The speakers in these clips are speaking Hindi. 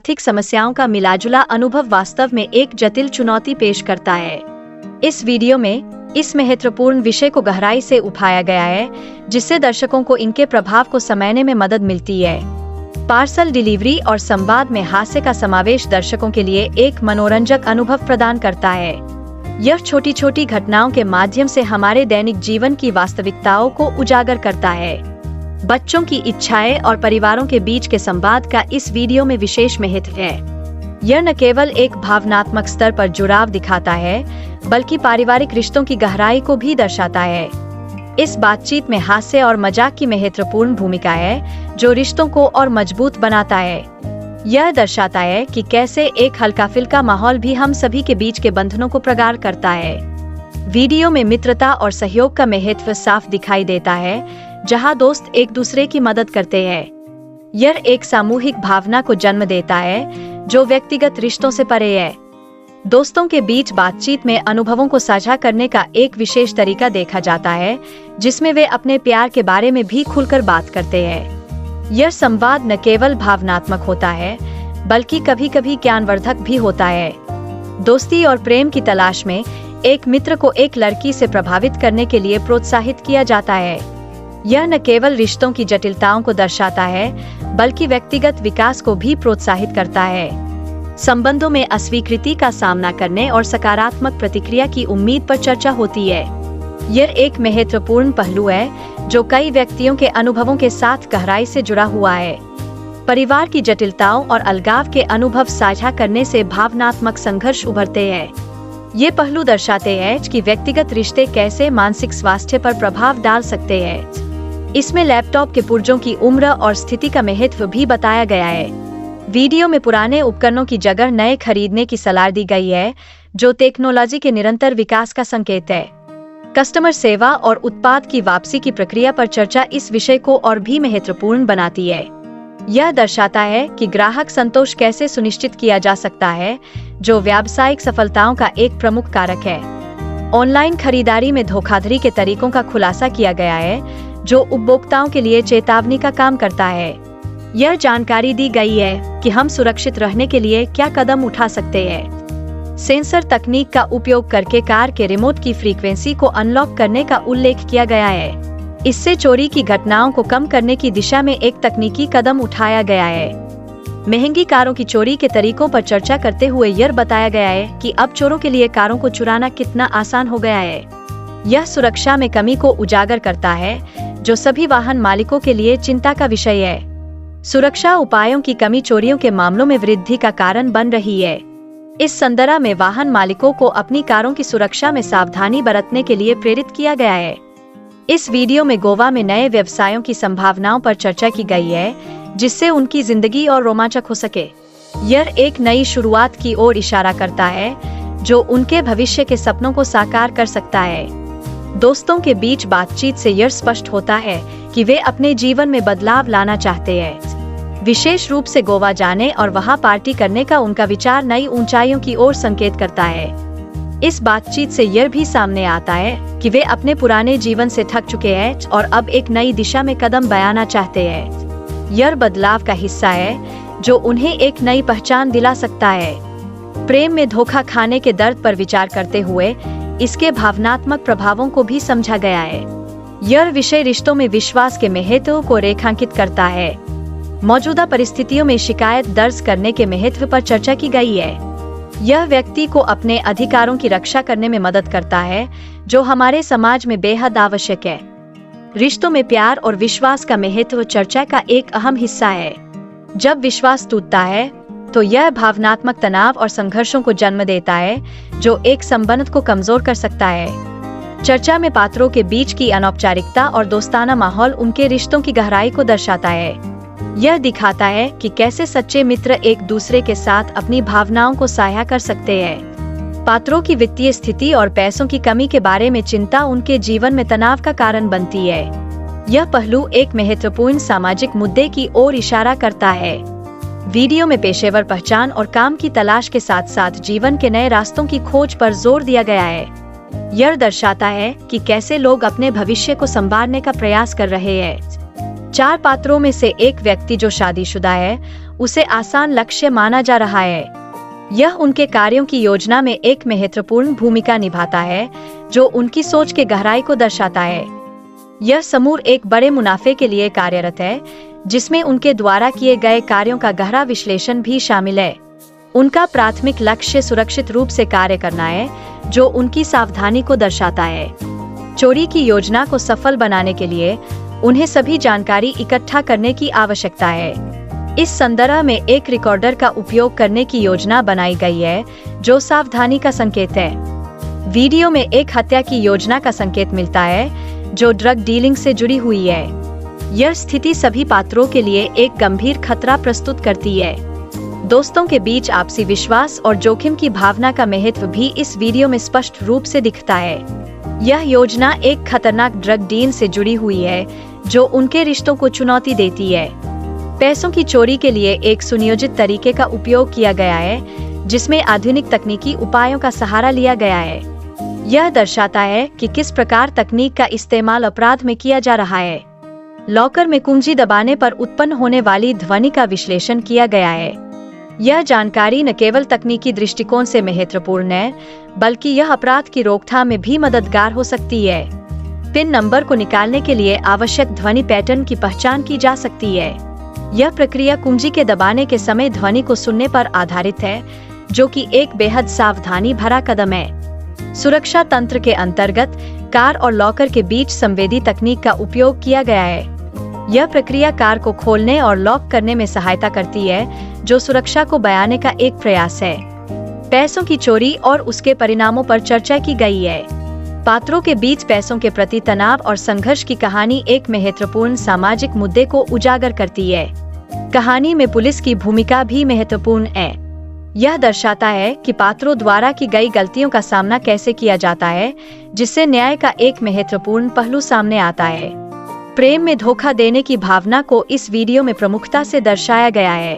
आर्थिक समस्याओं का मिलाजुला अनुभव वास्तव में एक जटिल चुनौती पेश करता है। इस वीडियो में इस महत्वपूर्ण विषय को गहराई से उठाया गया है, जिससे दर्शकों को इनके प्रभाव को समझने में मदद मिलती है। पार्सल डिलीवरी और संवाद में हास्य का समावेश दर्शकों के लिए एक मनोरंजक अनुभव प्रदान करता है। यह छोटी छोटी घटनाओं के माध्यम से हमारे दैनिक जीवन की वास्तविकताओं को उजागर करता है। बच्चों की इच्छाएं और परिवारों के बीच के संवाद का इस वीडियो में विशेष महत्व है। यह न केवल एक भावनात्मक स्तर पर जुड़ाव दिखाता है, बल्कि पारिवारिक रिश्तों की गहराई को भी दर्शाता है। इस बातचीत में हास्य और मजाक की महत्वपूर्ण भूमिका है, जो रिश्तों को और मजबूत बनाता है। यह दर्शाता है कि कैसे एक हल्का फुल्का माहौल भी हम सभी के बीच के बंधनों को प्रगाढ़ करता है। वीडियो में मित्रता और सहयोग का महत्व साफ दिखाई देता है, जहां दोस्त एक दूसरे की मदद करते हैं। यह एक सामूहिक भावना को जन्म देता है, जो व्यक्तिगत रिश्तों से परे है। दोस्तों के बीच बातचीत में अनुभवों को साझा करने का एक विशेष तरीका देखा जाता है, जिसमें वे अपने प्यार के बारे में भी खुलकर बात करते हैं। यह संवाद न केवल भावनात्मक होता है, बल्कि कभी कभी ज्ञानवर्धक भी होता है। दोस्ती और प्रेम की तलाश में एक मित्र को एक लड़की से प्रभावित करने के लिए प्रोत्साहित किया जाता है। यह न केवल रिश्तों की जटिलताओं को दर्शाता है, बल्कि व्यक्तिगत विकास को भी प्रोत्साहित करता है। संबंधों में अस्वीकृति का सामना करने और सकारात्मक प्रतिक्रिया की उम्मीद पर चर्चा होती है। यह एक महत्वपूर्ण पहलू है, जो कई व्यक्तियों के अनुभवों के साथ गहराई से जुड़ा हुआ है। परिवार की जटिलताओं और अलगाव के अनुभव साझा करने से भावनात्मक संघर्ष उभरते हैं। ये पहलू दर्शाते हैं कि व्यक्तिगत रिश्ते कैसे मानसिक स्वास्थ्य पर प्रभाव डाल सकते हैं। इसमें लैपटॉप के पुर्जों की उम्र और स्थिति का महत्व भी बताया गया है। वीडियो में पुराने उपकरणों की जगह नए खरीदने की सलाह दी गई है, जो टेक्नोलॉजी के निरंतर विकास का संकेत है। कस्टमर सेवा और उत्पाद की वापसी की प्रक्रिया पर चर्चा इस विषय को और भी महत्वपूर्ण बनाती है। यह दर्शाता है कि ग्राहक संतोष कैसे सुनिश्चित किया जा सकता है, जो व्यावसायिक सफलताओं का एक प्रमुख कारक है। ऑनलाइन खरीदारी में धोखाधड़ी के तरीकों का खुलासा किया गया है, जो उपभोक्ताओं के लिए चेतावनी का काम करता है। यह जानकारी दी गई है कि हम सुरक्षित रहने के लिए क्या कदम उठा सकते हैं। सेंसर तकनीक का उपयोग करके कार के रिमोट की फ्रीक्वेंसी को अनलॉक करने का उल्लेख किया गया है। इससे चोरी की घटनाओं को कम करने की दिशा में एक तकनीकी कदम उठाया गया है। महंगी कारों की चोरी के तरीकों पर चर्चा करते हुए यह बताया गया है कि अब चोरों के लिए कारों को चुराना कितना आसान हो गया है। यह सुरक्षा में कमी को उजागर करता है, जो सभी वाहन मालिकों के लिए चिंता का विषय है। सुरक्षा उपायों की कमी चोरियों के मामलों में वृद्धि का कारण बन रही है। इस संदर्भ में वाहन मालिकों को अपनी कारों की सुरक्षा में सावधानी बरतने के लिए प्रेरित किया गया है। इस वीडियो में गोवा में नए व्यवसायों की संभावनाओं पर चर्चा की गई है, जिससे उनकी जिंदगी और रोमांचक हो सके। यह एक नई शुरुआत की ओर इशारा करता है, जो उनके भविष्य के सपनों को साकार कर सकता है। दोस्तों के बीच बातचीत से यह स्पष्ट होता है कि वे अपने जीवन में बदलाव लाना चाहते हैं। विशेष रूप से गोवा जाने और वहां पार्टी करने का उनका विचार नई ऊंचाइयों की ओर संकेत करता है। इस बातचीत से यह भी सामने आता है कि वे अपने पुराने जीवन से थक चुके हैं और अब एक नई दिशा में कदम बढ़ाना चाहते हैं। यह बदलाव का हिस्सा है, जो उन्हें एक नई पहचान दिला सकता है। प्रेम में धोखा खाने के दर्द पर विचार करते हुए इसके भावनात्मक प्रभावों को भी समझा गया है। यह विषय रिश्तों में विश्वास के महत्व को रेखांकित करता है। मौजूदा परिस्थितियों में शिकायत दर्ज करने के महत्व पर चर्चा की गई है। यह व्यक्ति को अपने अधिकारों की रक्षा करने में मदद करता है, जो हमारे समाज में बेहद आवश्यक है। रिश्तों में प्यार और विश्वास का महत्व चर्चा का एक अहम हिस्सा है। जब विश्वास टूटता है, तो यह भावनात्मक तनाव और संघर्षों को जन्म देता है, जो एक संबंध को कमजोर कर सकता है। चर्चा में पात्रों के बीच की अनौपचारिकता और दोस्ताना माहौल उनके रिश्तों की गहराई को दर्शाता है। यह दिखाता है कि कैसे सच्चे मित्र एक दूसरे के साथ अपनी भावनाओं को साझा कर सकते हैं। पात्रों की वित्तीय स्थिति और पैसों की कमी के बारे में चिंता उनके जीवन में तनाव का कारण बनती है। यह पहलू एक महत्वपूर्ण सामाजिक मुद्दे की ओर इशारा करता है। वीडियो में पेशेवर पहचान और काम की तलाश के साथ साथ जीवन के नए रास्तों की खोज पर जोर दिया गया है। यह दर्शाता है कि कैसे लोग अपने भविष्य को संवारने का प्रयास कर रहे हैं। 4 पात्रों में से एक व्यक्ति जो शादीशुदा है उसे आसान लक्ष्य माना जा रहा है। यह उनके कार्यों की योजना में एक महत्वपूर्ण भूमिका निभाता है, जो उनकी सोच के गहराई को दर्शाता है। यह समूह एक बड़े मुनाफे के लिए कार्यरत है, जिसमें उनके द्वारा किए गए कार्यों का गहरा विश्लेषण भी शामिल है। उनका प्राथमिक लक्ष्य सुरक्षित रूप से कार्य करना है, जो उनकी सावधानी को दर्शाता है। चोरी की योजना को सफल बनाने के लिए उन्हें सभी जानकारी इकट्ठा करने की आवश्यकता है। इस संदर्भ में एक रिकॉर्डर का उपयोग करने की योजना बनाई गई है, जो सावधानी का संकेत है। वीडियो में एक हत्या की योजना का संकेत मिलता है, जो ड्रग डीलिंग से जुड़ी हुई है। यह स्थिति सभी पात्रों के लिए एक गंभीर खतरा प्रस्तुत करती है। दोस्तों के बीच आपसी विश्वास और जोखिम की भावना का महत्व भी इस वीडियो में स्पष्ट रूप से दिखता है। यह योजना एक खतरनाक ड्रग डील से जुड़ी हुई है, जो उनके रिश्तों को चुनौती देती है। पैसों की चोरी के लिए एक सुनियोजित तरीके का उपयोग किया गया है, जिसमें आधुनिक तकनीकी उपायों का सहारा लिया गया है। यह दर्शाता है कि किस प्रकार तकनीक का इस्तेमाल अपराध में किया जा रहा है। लॉकर में कुंजी दबाने पर उत्पन्न होने वाली ध्वनि का विश्लेषण किया गया है। यह जानकारी न केवल तकनीकी दृष्टिकोण से महत्वपूर्ण है, बल्कि यह अपराध की रोकथाम में भी मददगार हो सकती है। पिन नंबर को निकालने के लिए आवश्यक ध्वनि पैटर्न की पहचान की जा सकती है। यह प्रक्रिया कुंजी के दबाने के समय ध्वनि को सुनने पर आधारित है, जो कि एक बेहद सावधानी भरा कदम है। सुरक्षा तंत्र के अंतर्गत कार और लॉकर के बीच संवेदी तकनीक का उपयोग किया गया है। यह प्रक्रिया कार को खोलने और लॉक करने में सहायता करती है, जो सुरक्षा को बयाने का एक प्रयास है। पैसों की चोरी और उसके परिणामों पर चर्चा की गई है। पात्रों के बीच पैसों के प्रति तनाव और संघर्ष की कहानी एक महत्वपूर्ण सामाजिक मुद्दे को उजागर करती है। कहानी में पुलिस की भूमिका भी महत्वपूर्ण है। यह दर्शाता है कि पात्रों द्वारा की गई गलतियों का सामना कैसे किया जाता है, जिससे न्याय का एक महत्वपूर्ण पहलू सामने आता है। प्रेम में धोखा देने की भावना को इस वीडियो में प्रमुखता से दर्शाया गया है।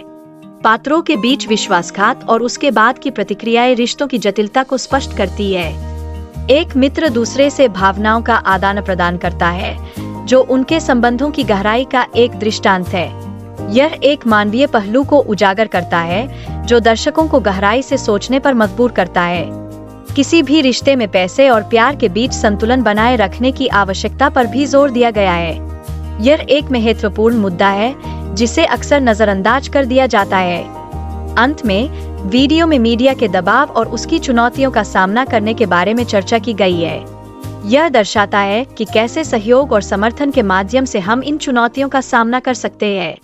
पात्रों के बीच विश्वासघात और उसके बाद की प्रतिक्रियाएं रिश्तों की जटिलता को स्पष्ट करती है। एक मित्र दूसरे से भावनाओं का आदान प्रदान करता है, जो उनके संबंधों की गहराई का एक दृष्टांत है। यह एक मानवीय पहलू को उजागर करता है, जो दर्शकों को गहराई से सोचने पर मजबूर करता है। किसी भी रिश्ते में पैसे और प्यार के बीच संतुलन बनाए रखने की आवश्यकता पर भी जोर दिया गया है। यह एक महत्वपूर्ण मुद्दा है, जिसे अक्सर नजरअंदाज कर दिया जाता है। अंत में वीडियो में मीडिया के दबाव और उसकी चुनौतियों का सामना करने के बारे में चर्चा की गई है। यह दर्शाता है कि कैसे सहयोग और समर्थन के माध्यम से हम इन चुनौतियों का सामना कर सकते हैं।